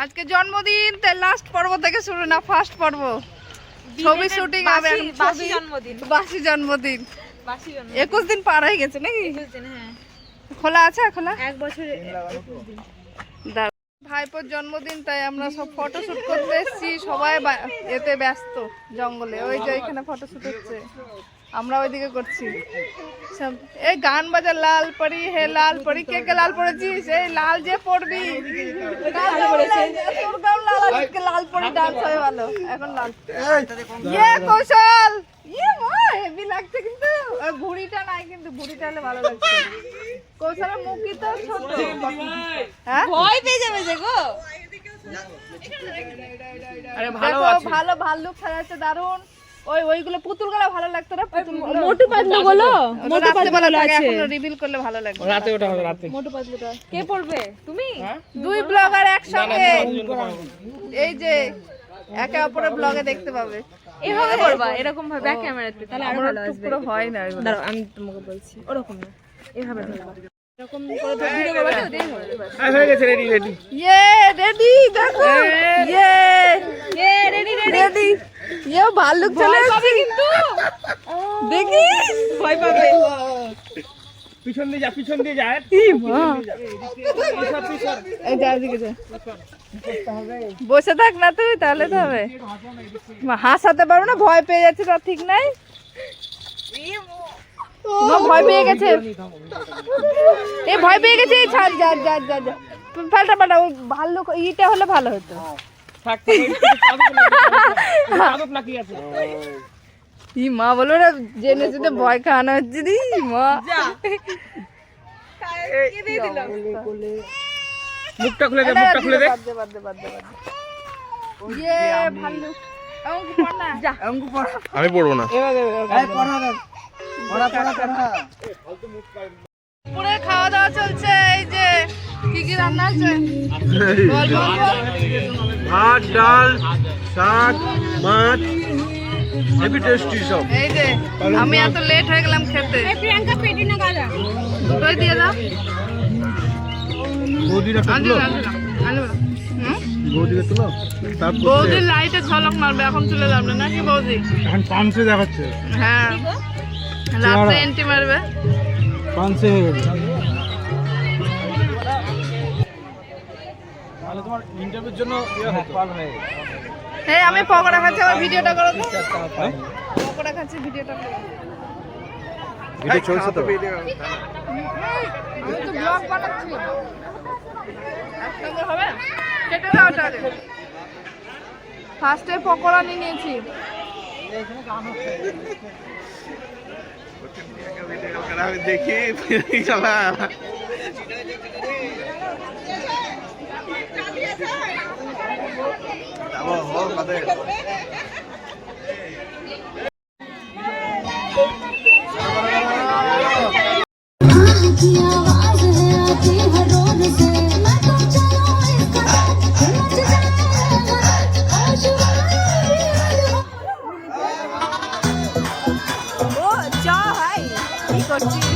আজকে জন্মদিন, তাই লাস্ট পর্ব থেকে শুরু না ফার্স্ট পর্ব। ছবি শুটিং হবে, বাসি জন্মদিন 21 দিন পার হয়ে গেছে নাকি? 21 দিন, হ্যাঁ। খোলা আছে, খোলা 1 বছরে 21 দিন। ভাইপোর জন্মদিন, তাই আমরা সব ফটো শুট করতে এসেছি। সবাই এতে ব্যস্ত জঙ্গলে। ওই যে এখানে ফটো শুট হচ্ছে, আমরা ওইদিকে করছি সব। এই গান বাজা লাল পরি হে লাল পরি। কে কে লাল পরেছিস? এই লাল যে পড়বি লাল পরি ডান্স হয় ভালো। এখন লাল ইয়ে কৌশল ইয়ে হেভি লাগছে, কিন্তু ভুড়িটা নাই, কিন্তু ভুড়িটা হলে ভালো লাগছে। কৌশলের মুখই তো ছোট, হ্যাঁ ভয় পেয়ে যাবে যে গো। আরে ভালো আছে, ভালো ভাল্লুক সাজাচ্ছে দারুন। ওইগুলো পুতুলগুলো ভালো লাগতো না, পুতুলগুলো মোটু পাতলুগুলো আছে, এখন রিভিল করলে ভালো লাগবে। রাতে ওটা হবে, রাতে মোটু পাতলুটা কে পড়বে? তুমি? দুই ব্লগার একসঙ্গে, এই যে একে অপরের ব্লগে দেখতে পাবে। এভাবে করবা, এরকম ভাবে ব্যাক ক্যামেরাতে, তাহলে আরো ভালো আসবে। পুরো হয় না, দাঁড়াও আমি তোমাকে বলছি, ওরকম না, এভাবে ধরবা, এরকম করে ধরে ভিডিও করবা তো দেই হবে। হয়ে গেছে, রেডি রেডি, ইয়ে রেডি, দেখো ইয়ে ইয়ে রেডি রেডি। ইয়ে ভাল্লুক চলে আসছে কিন্তু, দেখি ভয় পাবে। পিছন দিয়ে যা, পিছন দিয়ে যা। ই মা, এই যা দিকে যা, বসে থাক না তুই, তাহলে তো হবে। হাসাতে পারবো না, ভয় পেয়ে যাচ্ছে, তার ঠিক নাই। ভয় পেয়ে গেছে, এ ভয় পেয়ে গেছে। ছাড়, যা যা যা যা, পাল্টা পাল্টা। ওই ভাল্লুক ইটা হলে ভালো হতো। ই মা বলবো না, জেনে জেনে ভয় খাওয়ানো হচ্ছে। দি মা মুখটা খুলে দে, মুখটা খুলে দে। ইয়ে ভাল্লুক অঙ্ক পড় না, যা অঙ্ক পড়। আমি পড়বো না, এই পড়া না, পড়া পড়া পড়া। পুরো খাওয়া দাওয়া চলছে। এই যে কি কি রান্না আছে? ভাত, ডাল, শাক, মাছ, হেভি টেস্টি সব। এই যে আমি এত লেট হয়ে গেলাম খেতে। এই প্রিয়াঙ্কা পেটি না গাজা দুটোই দিয়ে দাও। বৌদিরা তুলো, বৌদিরা তুলো। বৌদির লাইটে ঝলক মারবে, এখন তুলে যাবে নাকি বৌদি? এখন পাঁচে দেখাচ্ছে। হ্যাঁ, রাতে এন্টি মারবে, পাঁচে হয়ে গেছে। তাহলে তোমার ইন্টারভিউর জন্য কল হয়ে গেছে। হ্যাঁ, আমি পকোড়া খাচ্ছি, আমার ভিডিওটা করো তো। পকোড়া খাচ্ছি, ভিডিওটা করো। ভিডিও চলছে তো? আমি তো ব্লগ বানাচ্ছি। একসঙ্গে হবে, কেটে দাও ওটা। ফার্স্টে পকোড়া নিয়েছি। দেখি চলা করছি।